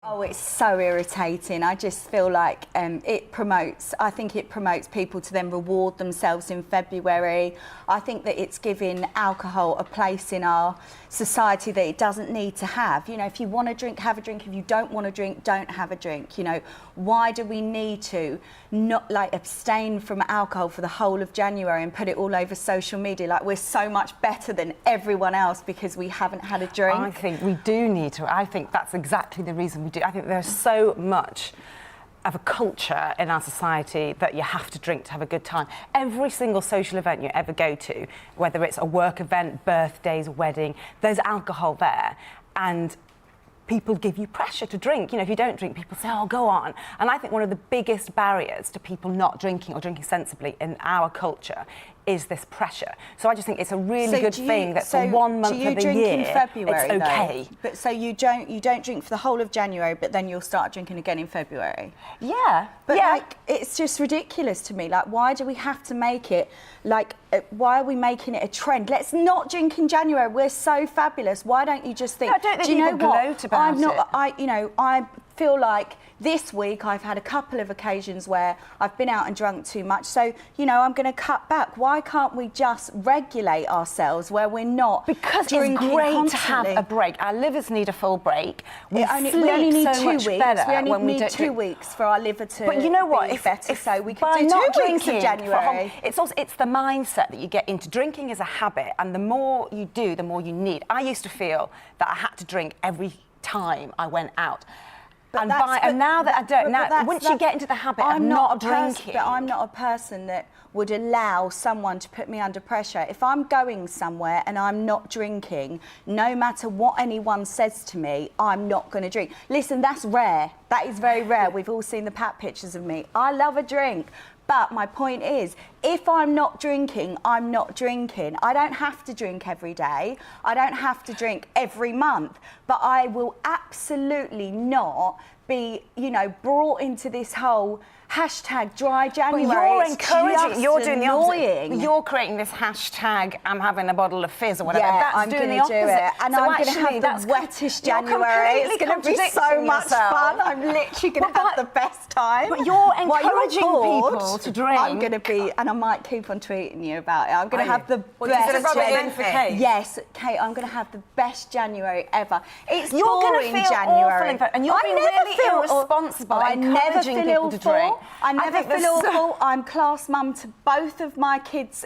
Oh, it's so irritating. I just feel like I think it promotes people to then reward themselves in February. I think that it's giving alcohol a place in our society that it doesn't need to have. You know, if you want to drink, have a drink. If you don't want to drink, don't have a drink. You know, why do we need to not like abstain from alcohol for the whole of January and put it all over social media? Like we're so much better than everyone else because we haven't had a drink. I think we do need to. I think that's exactly the reason we do. I think there's so much of a culture in our society that you have to drink to have a good time. Every single social event you ever go to, whether it's a work event, birthdays, wedding, there's alcohol there. And people give you pressure to drink. You know, if you don't drink, people say, oh, go on. And I think one of the biggest barriers to people not drinking or drinking sensibly in our culture is this pressure. So I just think it's a really good thing that for 1 month of the year, do you drink in February, it's okay. Though? But so you don't drink for the whole of January, but then you'll start drinking again in February? Yeah. But like, it's just ridiculous to me. Like, why do we have to make it, like, why are we making it a trend? Let's not drink in January. We're so fabulous. Why don't you just think, no, I don't think do you know people what? gloat about it. I feel like this week I've had a couple of occasions where I've been out and drunk too much, so you know I'm going to cut back. Why can't we just regulate ourselves where we're not drinking it's great constantly? to have a break. Our livers need a full break. We only need 2 weeks. We only need 2 weeks for our liver to but you know what? be better, so we could by do not 2 weeks of drinking January. It's the mindset that you get into. Drinking is a habit, and the more you do, the more you need. I used to feel that I had to drink every time I went out. And now that I don't, once you get into the habit of not drinking... But I'm not a person that would allow someone to put me under pressure. If I'm going somewhere and I'm not drinking, no matter what anyone says to me, I'm not going to drink. Listen, that's rare. That is very rare. We've all seen the Pat pictures of me. I love a drink. But my point is, if I'm not drinking, I'm not drinking. I don't have to drink every day. I don't have to drink every month. But I will absolutely not be, you know, brought into this whole hashtag dry January. But you're encouraging, you're doing annoying. the opposite. You're creating this hashtag, I'm having a bottle of fizz or whatever. Yeah, that's I'm doing going the to do opposite. it. And so I'm going to have the wettest January. It's going to be so much fun. I'm literally going to have the best time. But you're encouraging people to drink. I'm going to be, and I might keep on tweeting you about it, I'm going to have the best January. Yes, Kate, I'm going to have the best January ever. It's you're boring feel January. Awful, and you're being really irresponsible encouraging people to drink. I never feel awful. I'm class mum to both of my kids,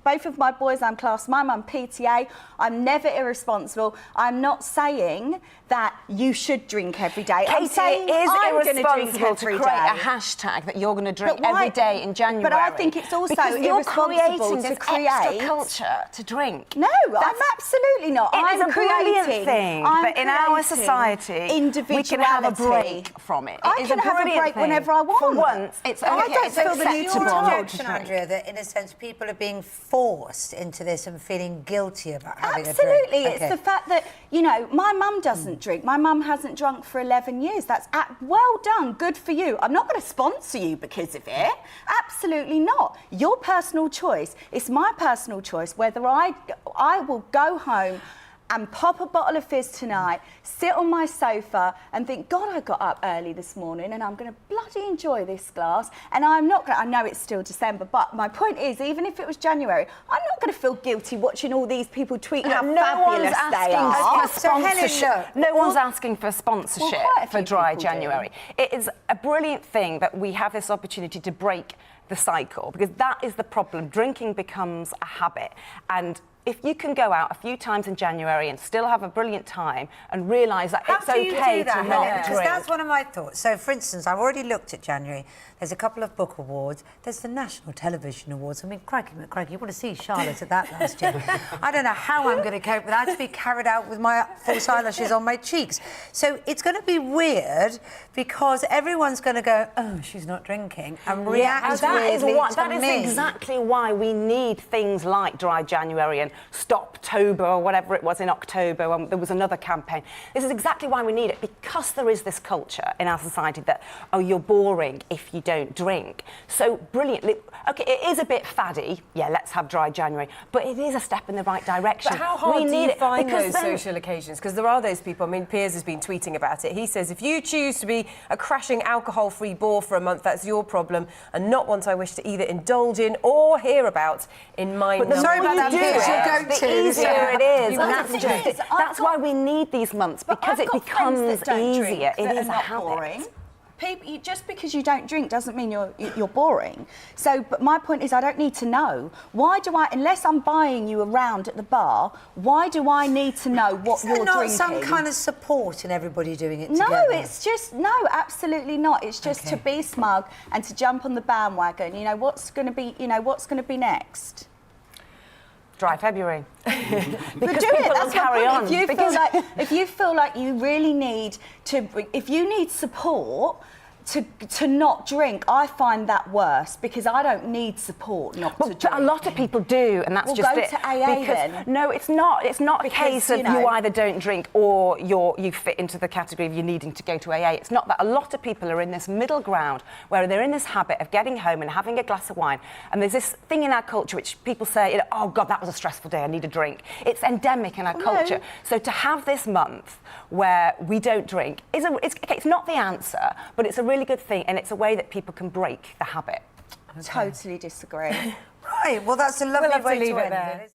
both of my boys. I'm class mum. I'm PTA. I'm never irresponsible. I'm not saying that you should drink every day. Katie, I'm saying it is I'm irresponsible to create day. a hashtag that you're going to drink every day in January. But I think it's also because you're irresponsible creating to this create extra culture to drink. No, I'm absolutely not. It is I'm a brilliant creating, thing, but in our society, we can have a break from it. I can have a break whenever I want. For once, it's okay. I don't feel the need to your objection, Andrea, that in a sense people are being forced into this and feeling guilty about having a drink. Absolutely, it's the fact that, you know, my mum doesn't drink. My mum hasn't drunk for 11 years. That's well done, good for you. I'm not going to sponsor you because of it. Absolutely not. Your personal choice. It's my personal choice whether I will go home and pop a bottle of fizz tonight, sit on my sofa and think, God, I got up early this morning and I'm going to bloody enjoy this glass. And I'm not going to, I know it's still December, but my point is, even if it was January, I'm not going to feel guilty watching all these people tweeting how fabulous they are. No one's asking for sponsorship for Dry January. It is a brilliant thing that we have this opportunity to break the cycle, because that is the problem. Drinking becomes a habit, and if you can go out a few times in January and still have a brilliant time and realise that it's okay to not drink. Because that's one of my thoughts. So, for instance, I've already looked at January. There's a couple of book awards. There's the National Television Awards. I mean, crikey, you want to see Charlotte at that last year. I don't know how I'm going to cope with that. I have to be carried out with my false eyelashes on my cheeks. So it's going to be weird because everyone's going to go, oh, she's not drinking, and react weirdly to me. That is exactly why we need things like Dry January and Stoptober or whatever it was in October when there was another campaign. This is exactly why we need it, because there is this culture in our society that, oh, you're boring if you don't drink. So brilliantly, okay, it is a bit faddy, yeah, let's have dry January, but it is a step in the right direction. But how hard do you find those then, social occasions? Because there are those people, I mean, Piers has been tweeting about it. He says, if you choose to be a crashing alcohol-free bore for a month, that's your problem, and not one I wish to either indulge in or hear about in my But the Sorry more about you that, do Piers, it, you're the easier it is. Well, And that's why we need these months, because it becomes easier. It is a habit. Boring. People, just because you don't drink doesn't mean you're boring. So, but my point is, I don't need to know. Why do I, unless I'm buying you around at the bar, why do I need to know what you're not drinking? some kind of support in everybody doing it No, together? it's just, no, absolutely not. It's just to be smug and to jump on the bandwagon. You know, what's going to be next? Dry February. But Because do people it. will That's carry my on. point. If you feel like you really need to, if you need support to not drink, I find that worse, because I don't need support not to drink. But a lot of people do, and that's Well, just go it. to AA because, then. No, it's not. It's not Because, a case of you know, you either don't drink or you fit into the category of you needing to go to AA. It's not that. A lot of people are in this middle ground where they're in this habit of getting home and having a glass of wine, and there's this thing in our culture which people say, oh God, that was a stressful day, I need a drink. It's endemic in our culture. No. So to have this month where we don't drink it's not the answer, but it's a really good thing, and it's a way that people can break the habit. Totally disagree. Right, well, that's a lovely We'll have to way leave to it end there. it.